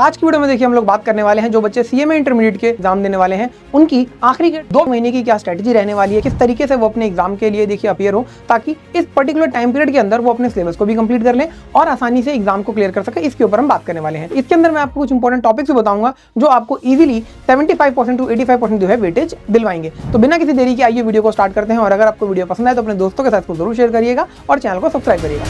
आज की वीडियो में देखिए हम लोग बात करने वाले हैं जो बच्चे सीएमए इंटरमीडिएट के एग्जाम देने वाले हैं उनकी आखिरी के 2 महीने की क्या स्ट्रेटजी रहने वाली है, किस तरीके से वो अपने एग्जाम के लिए देखिए अपीयर हो ताकि इस पर्टिकुलर टाइम पीरियड के अंदर वो अपने सिलेबस को भी कंप्लीट कर लें और आसानी से एग्जाम को क्लियर कर सके। इसके ऊपर हम बात करने वाले हैं। इसके अंदर मैं आपको कुछ इंपॉर्टेंट टॉपिक्स भी बताऊंगा जो आपको इजीली 75% टू 85% जो है वेटेज दिलवाएंगे। तो बिना किसी देरी के आइए वीडियो को स्टार्ट करते हैं और अगर आपको वीडियो पसंद आए तो अपने दोस्तों के साथ को जरूर शेयर करिएगा और चैनल को सब्सक्राइब करिएगा।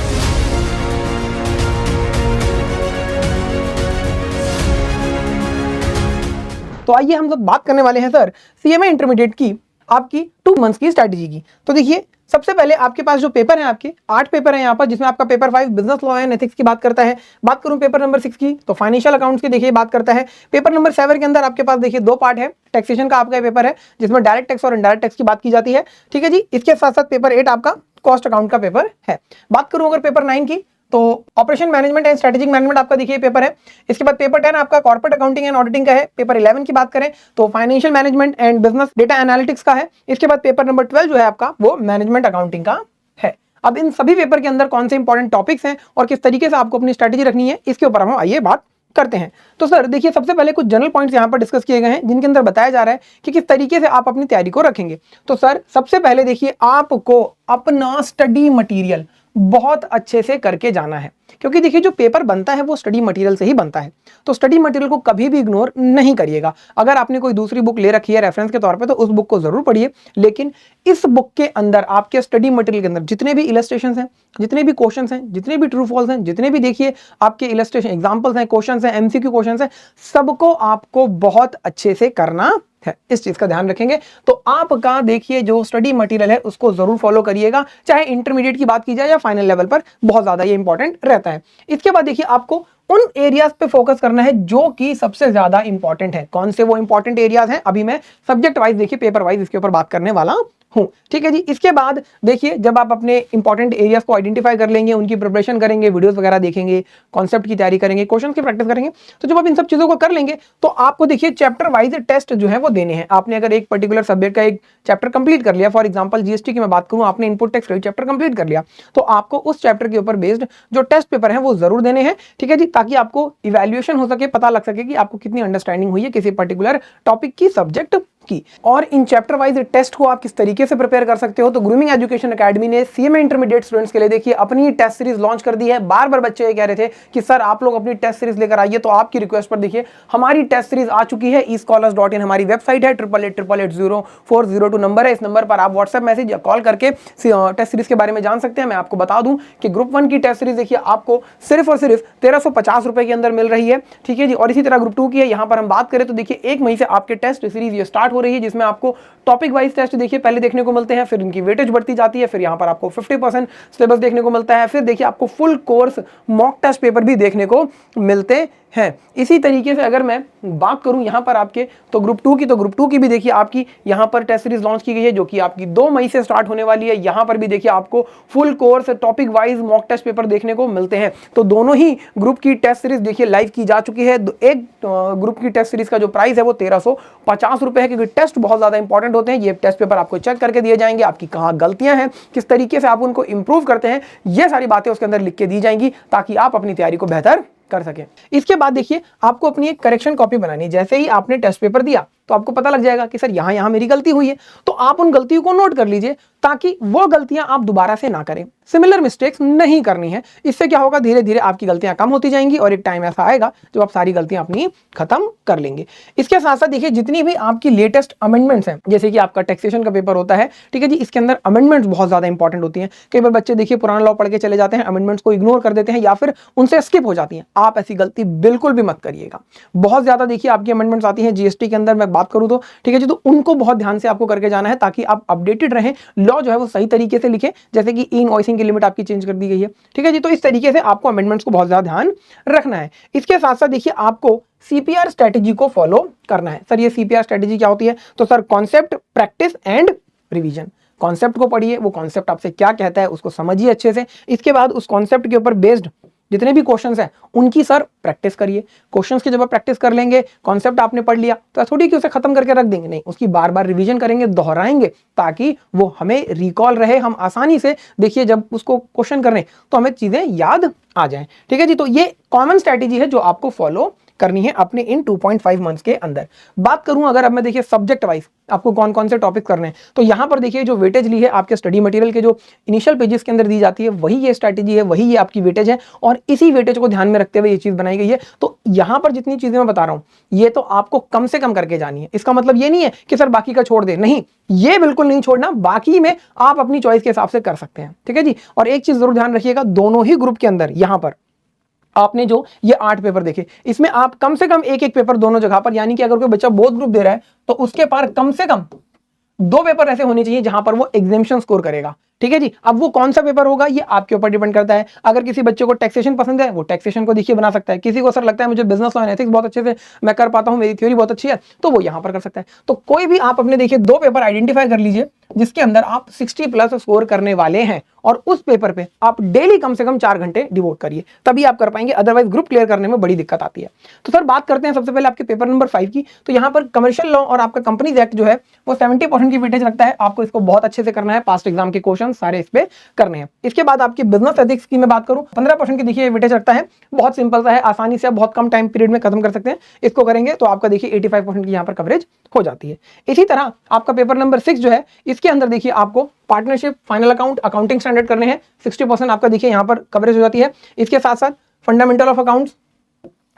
तो आइए हम लोग बात करने वाले हैं सर सीएमए इंटरमीडिएट की आपकी 2 मंथ्स की स्ट्रैटेजी की। तो देखिए सबसे पहले आपके पास जो पेपर है, आपके 8 पेपर है यहाँ पर, जिसमें आपका paper 5 business law and ethics की बात करता है। बात करूं पेपर नंबर 6 की तो फाइनेंशियल अकाउंट्स की देखिए बात करता है। पेपर नंबर 7 के अंदर आपके पास देखिए 2 पार्ट है। टैक्सेशन का आपका पेपर है जिसमें डायरेक्ट टैक्स और इनडायरेक्ट टैक्स की बात की जाती है, ठीक है जी। इसके साथ साथ पेपर 8 आपका कॉस्ट अकाउंट का पेपर है। बात करूं अगर पेपर 9 की तो operation management and strategic management आपका देखिए पेपर है। इसके बाद पेपर 10 आपका कॉर्पोरेट अकाउंटिंग एंड ऑडिटिंग का है। पेपर 11 की बात करें तो financial management and business data analytics का है। इसके बाद पेपर नंबर 12 जो है आपका वो मैनेजमेंट अकाउंटिंग का है। अब इन सभी पेपर के अंदर कौन से इंपॉर्टेंट टॉपिक्स हैं और किस तरीके से आपको अपनी स्ट्रेटेजी रखनी है, इसके ऊपर हम आइए बात करते हैं। तो सर देखिए सबसे पहले कुछ जनरल पॉइंट्स यहाँ पर डिस्कस किए गए हैं जिनके अंदर बताया जा रहा है कि किस तरीके से आप अपनी तैयारी को रखेंगे। तो सर सबसे पहले देखिए आपको अपना स्टडी मटेरियल बहुत अच्छे से करके जाना है, क्योंकि देखिए जो पेपर बनता है वो स्टडी मटेरियल से ही बनता है। तो स्टडी मटेरियल को कभी भी इग्नोर नहीं करिएगा। अगर आपने कोई दूसरी बुक ले रखी है रेफरेंस के तौर पे तो उस बुक को जरूर पढ़िए, लेकिन इस बुक के अंदर आपके स्टडी मटेरियल के अंदर जितने भी इलस्ट्रेशंस हैं, जितने भी क्वेश्चंस हैं, जितने भी ट्रू फॉल्स हैं, जितने भी देखिए आपके इलस्ट्रेशन एग्जांपल्स हैं, क्वेश्चंस हैं, एमसीक्यू क्वेश्चंस हैं, सबको आपको बहुत अच्छे से करना है। इस चीज का ध्यान रखेंगे तो आपका देखिए जो स्टडी मटेरियल है उसको जरूर फॉलो करिएगा, चाहे इंटरमीडिएट की बात की जाए या फाइनल लेवल पर, बहुत ज्यादा ये इंपॉर्टेंट रहता है। इसके बाद देखिए आपको उन एरियाज पे फोकस करना है जो कि सबसे ज्यादा इंपॉर्टेंट है। कौन से वो इंपॉर्टेंट एरियाज हैं अभी मैं सब्जेक्ट वाइज देखिए पेपर वाइज इसके ऊपर बात करने वाला हूं, ठीक है जी। इसके बाद देखिए जब आप अपने इंपॉर्टेंट एरियाज को आइडेंटिफाई कर लेंगे, उनकी प्रिपरेशन करेंगे, वीडियोस वगैरह देखेंगे, कॉन्सेप्ट की तैयारी करेंगे, क्वेश्चन की प्रैक्टिस करेंगे, तो जब आप इन सब चीजों को कर लेंगे तो आपको देखिए चैप्टर वाइज टेस्ट जो है वो देने हैं। आपने अगर एक पर्टिकुलर सब्जेक्ट का एक चैप्टर कंप्लीट कर लिया, फॉर एग्जांपल जीएसटी की मैं बात करूं, आपने इनपुट टैक्स चैप्टर कंप्लीट कर लिया, तो आपको उस चैप्टर के ऊपर बेस्ड जो टेस्ट पेपर है वो जरूर देने हैं, ठीक है जी, ताकि आपको इवैल्यूएशन हो सके, पता लग सके कि आपको कितनी अंडरस्टैंडिंग हुई है किसी पर्टिकुलर टॉपिक की, सब्जेक्ट की। और इन चैप्टर वाइज टेस्ट को आप किस तरीके से प्रिपेयर कर सकते हो, तो ग्रूमिंग एजुकेशन एकेडमी ने सीएमए इंटरमीडिएट स्टूडेंट्स के लिए देखिए अपनी टेस्ट सीरीज लॉन्च कर दी है। बार बार बच्चे ये कह रहे थे कि सर आप लोग अपनी टेस्ट सीरीज लेकर आइए, तो आपकी रिक्वेस्ट पर देखिए हमारी टेस्ट सीरीज आ चुकी है। escholars.in हमारी वेबसाइट है, 8888800402 नंबर है। इस नंबर पर आप व्हाट्सएप मैसेज या कॉल करके टेस्ट सीरीज के बारे में जान सकते हैं। मैं आपको बता दूं कि ग्रुप 1 की टेस्ट सीरीज देखिए आपको सिर्फ और सिर्फ 1350 रुपए के अंदर मिल रही है, ठीक है जी। और इसी तरह ग्रुप 2 की है, यहां पर हम बात करें तो देखिए 1 मई से आपके टेस्ट सीरीज ये स्टार्ट हो रही है, जिसमें आपको टॉपिक वाइज टेस्ट देखिए पहले देखने को मिलते हैं, फिर इनकी वेटेज बढ़ती जाती है, फिर यहां पर आपको 50% सिलेबस देखने को मिलता है, फिर देखिए आपको full course mock test paper भी देखने को मिलते हैं। इसी तरीके से अगर मैं बात करूं यहां पर आपके तो ग्रुप 2 की, तो ग्रुप 2 की भी देखिए आपकी यहां पर टेस्ट सीरीज लॉन्च की गई है जो कि आपकी 2 मई से स्टार्ट होने वाली है। यहां पर भी देखिए आपको full course topic wise mock test paper देखने को मिलते हैं। तो दोनों ही ग्रुप की टेस्ट सीरीज देखिए लाइव की जा चुकी है। एक ग्रुप की टेस्ट सीरीज का जो प्राइस है वो 1350 रुपए है, क्योंकि टेस्ट बहुत ज्यादा इंपॉर्टेंट होते हैं। ये टेस्ट पेपर आपको चेक करके दिए जाएंगे, आपकी कहां गलतियां हैं, किस तरीके से आप उनको इंप्रूव करते हैं, ये सारी बातें उसके अंदर लिख के दी जाएंगी ताकि आप अपनी तैयारी को बेहतर कर सकें। इसके बाद देखिए आपको अपनी एक करेक्शन कॉपी बनानी है। जैसे ही आपने टेस्ट पेपर दिया तो आपको पता लग जाएगा कि सर यहां मेरी गलती हुई है, तो आप उन गलतियों को नोट कर लीजिए ताकि वो गलतियां आप दोबारा से ना करें। सिमिलर मिस्टेक्स नहीं करनी है। इससे क्या होगा, धीरे धीरे आपकी गलतियां कम होती जाएंगी और एक टाइम ऐसा आएगा जब आप सारी गलतियां अपनी खत्म कर लेंगे। इसके साथ साथ देखिए जितनी भी आपकी लेटेस्ट अमेंडमेंट्स हैं, जैसे कि आपका टैक्सेशन का पेपर होता है, ठीक है जी, इसके अंदर अमेंडमेंट्स बहुत ज्यादा इंपॉर्टेंट होती हैं। कई बार बच्चे देखिए पुराना लॉ पढ़ के चले जाते हैं, अमेंडमेंट्स को इग्नोर कर देते हैं या फिर उनसे स्किप हो जाती हैं। आप ऐसी गलती बिल्कुल भी मत करिएगा। बहुत ज्यादा देखिए आपकी अमेंडमेंट्स आती हैं जीएसटी के अंदर मैं बात करूं तो, ठीक है जी, तो उनको बहुत ध्यान से आपको करके जाना है ताकि आप अपडेटेड रहें, लॉ जो है वो सही तरीके से लिखें। जैसे कि इनवॉइसिंग की लिमिट आपकी चेंज कर दी गई है, ठीक है जी, तो इस तरीके से आपको अमेंडमेंट्स को बहुत ज्यादा ध्यान रखना है। इसके साथ साथ देखिए आपको सीपीआर स्ट्रेटेजी को फॉलो करना है। सर ये सीपीआर स्ट्रेटेजी क्या होती है, तो sir concept, practice and revision. Concept को पढ़िए, वो कॉन्सेप्ट आपसे क्या कहता है उसको समझिए अच्छे से। इसके बाद उस कॉन्सेप्ट के ऊपर बेस्ड जितने भी क्वेश्चंस हैं उनकी सर प्रैक्टिस करिए। क्वेश्चंस की जब आप प्रैक्टिस कर लेंगे, कॉन्सेप्ट आपने पढ़ लिया तो थोड़ी कि उसे खत्म करके रख देंगे, नहीं, उसकी बार बार रिवीजन करेंगे, दोहराएंगे ताकि वो हमें रिकॉल रहे, हम आसानी से देखिए जब उसको क्वेश्चन कर रहे हैं तो हमें चीजें याद आ जाएं। ठीक है जी, तो ये कॉमन स्ट्रैटेजी है जो आपको फॉलो करनी है अपने इन 2.5 मंथ्स के अंदर। बात करूं अगर अब मैं देखिए सब्जेक्ट वाइज आपको कौन कौन से टॉपिक करने हैं, तो यहां पर देखिए जो वेटेज ली है आपके स्टडी मटेरियल के जो इनिशियल पेजेस के अंदर दी जाती है वही ये स्ट्रैटेजी है, वही ये आपकी वेटेज है और इसी वेटेज को ध्यान में रखते हुए ये चीज बनाई गई है। तो यहां पर जितनी चीजें मैं बता रहा हूं ये तो आपको कम से कम करके जानी है। इसका मतलब ये नहीं है कि सर बाकी का छोड़ दे, नहीं, ये बिल्कुल नहीं छोड़ना, बाकी में आप अपनी चॉइस के हिसाब से कर सकते हैं, ठीक है जी। और एक चीज जरूर ध्यान रखिएगा, दोनों ही ग्रुप के अंदर यहां पर आपने जो ये 8 पेपर देखे इसमें आप कम से कम एक पेपर दोनों जगह पर, यानी कि अगर कोई बच्चा बोथ ग्रुप दे रहा है तो उसके पास कम से कम 2 पेपर ऐसे होने चाहिए जहां पर वो एग्जामिनेशन स्कोर करेगा, ठीक है जी। अब वो कौन सा पेपर होगा ये आपके ऊपर डिपेंड करता है। अगर किसी बच्चे को टैक्सेशन पसंद है वो टैक्सेशन को देखिए बना सकता है, किसी को सर लगता है मुझे बिजनेस लॉ एंड एथिक्स बहुत अच्छे से मैं कर पाता हूं, मेरी थ्योरी बहुत अच्छी है, तो वो यहां पर कर सकता है। तो कोई भी आप अपने देखिए 2 पेपर आइडेंटिफाई कर लीजिए जिसके अंदर आप 60+ स्कोर करने वाले हैं और उस पेपर पे आप डेली कम से कम 4 घंटे डिवोट करिए, तभी आप कर पाएंगे, अदरवाइज ग्रुप क्लियर करने में बड़ी दिक्कत आती है। तो सर बात करते हैं सबसे पहले आपके पेपर नंबर 5 की। तो यहां पर कमर्शियल लॉ और आपका कंपनीज एक्ट जो है वो 70% की वेटेज रखता है, आपको इसको बहुत अच्छे से करना है, पास्ट एग्जाम के क्वेश्चन सारे इस पे करने हैं। इसके बाद आपकी बिजनेस एथिक्स की मैं बात करूं 15% की देखिए वेटेज रखता है, बहुत सिंपल सा है, आसानी से आप बहुत कम टाइम पीरियड में खत्म कर सकते हैं, इसको करेंगे तो आपका देखिए 85% की यहां पर कवरेज हो जाती है। इसी तरह आपका पेपर नंबर 6 जो है इसके अंदर देखिए आपको partnership, final account, accounting standard करने हैं, 60% आपका देखिए यहां पर कवरेज हो जाती है। इसके साथ साथ fundamental of accounts,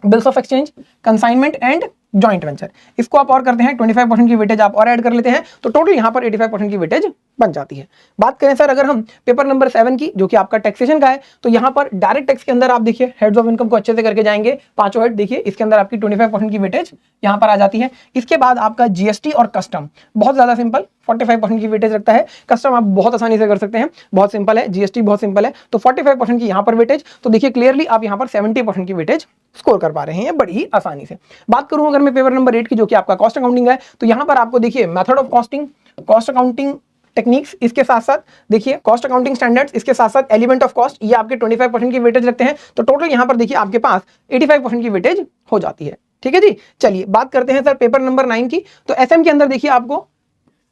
bills of exchange, consignment and joint venture, इसको आप और करते हैं 25% की वेटेज आप और ऐड कर लेते हैं, तो टोटल यहां पर 85% की वेटेज बन जाती है। बात करें सर अगर हम पेपर नंबर 7 की जो कि आपका टैक्सेशन का है, तो यहां पर डायरेक्ट टैक्स के अंदर आप देखिए हेड्स ऑफ इनकम को अच्छे से करके जाएंगे, पांचों हेड देखिए इसके अंदर आपकी 25% की वेटेज यहां पर आ जाती है। इसके बाद आपका जीएसटी और कस्टम बहुत ज्यादा सिंपल, 45% की वेटेज रखता है। कस्टम आप बहुत आसानी से कर सकते हैं, बहुत सिंपल है, जीएसटी बहुत सिंपल है, तो 45% की यहां पर वेटेज, तो देखिए क्लियरली आप यहां पर 70% की वेटेज स्कोर कर पा रहे हैं बड़ी ही आसानी से। बात करूं अगर मैं पेपर नंबर 8 की जो कि आपका कॉस्ट अकाउंटिंग है, तो यहां पर आपको देखिए method of costing, cost accounting techniques, इसके साथ साथ देखिए कॉस्ट अकाउंटिंग स्टैंडर्ड्स, इसके साथ साथ एलिमेंट ऑफ कॉस्ट, ये आपके 25% की वेटेज रखते हैं, तो टोटल यहां पर देखिए आपके पास 85% की वेटेज हो जाती है, ठीक है जी। चलिए बात करते हैं सर पेपर नंबर 9 की। तो एसएम के अंदर देखिए आपको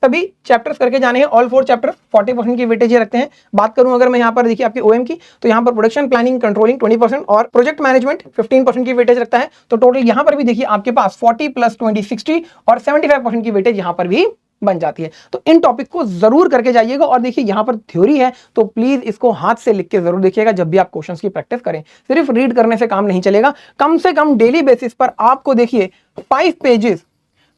सभी चैप्टर्स करके जाने हैं, ऑल 4 चैप्टर्स 40% की वेटेज रखते हैं। बात करूं अगर मैं यहां पर देखिए आपके ओएम की, तो यहां पर प्रोडक्शन प्लानिंग कंट्रोलिंग 20% और प्रोजेक्ट मैनेजमेंट 15% की वेटेज रखता है, तो टोटल यहां पर भी देखिए आपके पास 40 + 20 60 और 75% की वेटेज यहां पर भी बन जाती है। तो इन टॉपिक को जरूर करके जाइएगा और देखिए यहां पर थ्योरी है तो प्लीज इसको हाथ से लिख के जरूर देखिएगा जब भी आप क्वेश्चंस की प्रैक्टिस करें, सिर्फ रीड करने से काम नहीं चलेगा, कम से कम डेली बेसिस पर आपको देखिए 5 पेजेस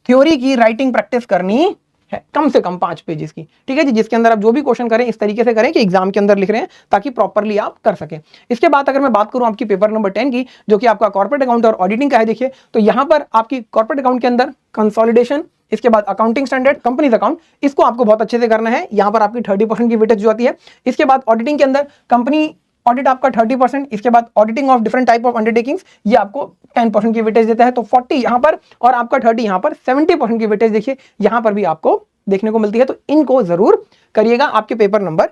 थ्योरी की राइटिंग प्रैक्टिस करनी है, कम से कम 5 पेजेस की, ठीक है जी, जिसके अंदर आप जो भी क्वेश्चन करें इस तरीके से करें कि एग्जाम के अंदर लिख रहे हैं ताकि प्रॉपर्ली आप कर सकें। इसके बाद अगर मैं बात करूं आपकी पेपर नंबर 10 की जो कि आपका कॉर्पोरेट अकाउंट और ऑडिटिंग का है, देखिए तो यहां पर आपकी कॉर्पोरेट अकाउंट के अंदर कंसोलिडेशन, इसके बाद अकाउंटिंग स्टैंडर्ड, कंपनीज अकाउंट, इसको आपको बहुत अच्छे से करना है, यहां पर आपकी 30% की वेटेज जो आती है। इसके बाद ऑडिटिंग के अंदर कंपनी ऑडिट आपका 30%, इसके बाद auditing of different type of undertakings ये आपको 10% की वेटेज देता है, तो 40 यहां पर और आपका 30 यहां पर, 70% की वेटेज देखिए यहां पर भी आपको देखने को मिलती है, तो इनको जरूर करिएगा आपके पेपर नंबर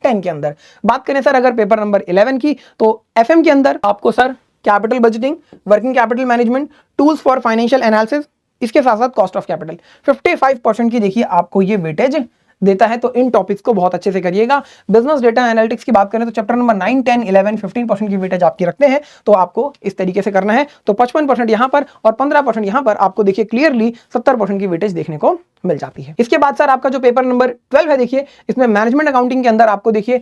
10 के अंदर। बात करें सर अगर पेपर नंबर 11 की, तो एफएम के अंदर आपको sir capital budgeting, working capital management, tools for financial analysis, इसके साथ साथ कॉस्ट ऑफ कैपिटल 55% की देखिए आपको ये वेटेज देता है, तो इन टॉपिक्स को बहुत अच्छे से करिएगा। बिजनेस डेटा एनालिटिक्स की बात करें तो चैप्टर नंबर 9, 10, 11, 15% की वेटेज आपकी रखते हैं, तो आपको इस तरीके से करना है, तो 55% यहां पर और 15% यहां पर आपको देखिए क्लियरली 70% की वेटेज देखने को मिल जाती है। इसके बाद सर आपका जो पेपर नंबर 12 है, देखिए इसमें मैनेजमेंट अकाउंटिंग के अंदर आपको देखिए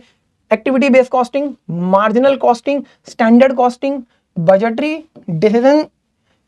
activity based costing, marginal costing, standard costing, budgetary decision,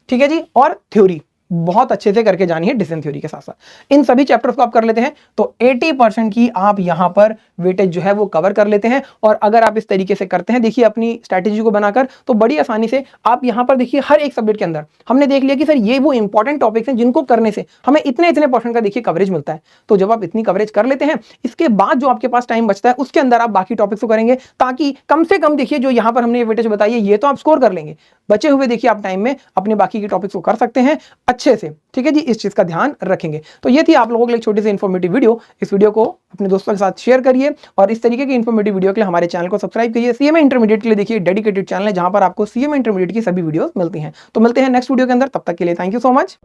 ठीक है जी, और थ्योरी बहुत अच्छे से करके जानी है डिसीजन थ्योरी के साथ साथ। इन सभी चैप्टर्स को आप कर लेते हैं तो 80% की आप यहां पर वेटेज जो है वो कवर कर लेते हैं, और अगर आप इस तरीके से करते हैं देखिए अपनी स्ट्रैटेजी को बनाकर, तो बड़ी आसानी से आप यहां पर देखिए हर एक सब्जेक्ट के अंदर हमने देख लिया कि सर ये वो इंपॉर्टेंट टॉपिक्स हैं जिनको करने से हमें इतने इतने % का देखिए कवरेज मिलता है। तो जब आप इतनी कवरेज कर लेते हैं, इसके बाद जो आपके पास टाइम बचता है उसके अंदर आप बाकी टॉपिक्स को करेंगे, ताकि कम से कम देखिए जो यहां पर हमने वेटेज बताई है ये तो आप स्कोर कर लेंगे, बचे हुए देखिए आप टाइम में अपने बाकी के टॉपिक्स को कर सकते हैं अच्छे से, ठीक है जी, इस चीज का ध्यान रखेंगे। तो ये थी आप लोगों के लिए छोटी सी इन्फॉर्मेटिव वीडियो। इस वीडियो को अपने दोस्तों के साथ शेयर करिए और इस तरीके की इन्फॉर्मेटिव वीडियो के लिए हमारे चैनल को सब्सक्राइब करिए। सीएमए इंटरमीडिएट के लिए देखिए डेडिकेटेड चैनल है जहां पर आपको सीएमए इंटरमीडिएट की सभी वीडियोस मिलती हैं। तो मिलते हैं नेक्स्ट वीडियो के अंदर, तब तक के लिए थैंक यू सो मच।